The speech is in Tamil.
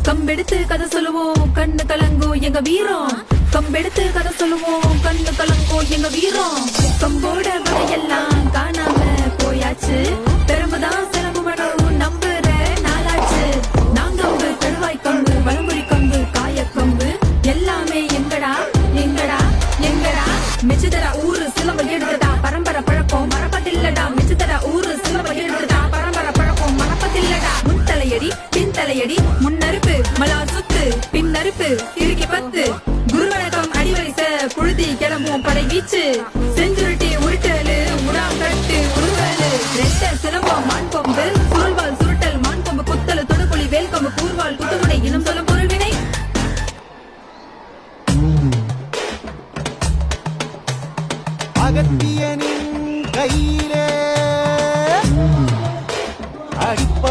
கம்பெடுத்து கதை சொல்லுவோம் கண்ணு கலங்கோ எங்க வீரம். கம்பெடுத்து கதை சொல்லுவோம் கண்ணு கலங்கோ எங்க வீரம். கம்போட வகையெல்லாம் காணாம போயாச்சு. பெரும்புதான் சிலம்பு மனம் நம்புற நாளாச்சு. நாங்கம்பு கழுவாய் கம்பு வளமுறை கம்பு காயக்கம்பு எல்லாமே எங்கடா எங்கடா எங்கடா. மிச்சதரா ஊரு சிலம்ப எடுத்ததா பரம்பரை பழக்கம் மறப்பதில்லடா. மிச்சதரா ஊரு சிலம்ப எடுத்ததா பரம்பரை பழக்கம் மறப்பதில்லடா. முன்தலையடி பின்தலையடி முன்னறுப்பு மலா சுத்து பின்னறுப்பு திருக்கி பத்து. குருவணக்கம் அடிவரிச புழுதி கிளம்பும் படை வீச்சு. செஞ்சுருட்டி உருட்டலு உடாங்கட்டு உருவலு. ரெட்ட சிலம்பம் மான் கொம்பு சுருள்வால் சுருட்டல் மான் கொம்பு குத்தலு தொடுக்குழி வேல் கொம்பு கூர்வால் குத்துமுனை இனம் சொல்லும் பொருள் வினை. அகத்தியனின் கையிலே அடிப்ப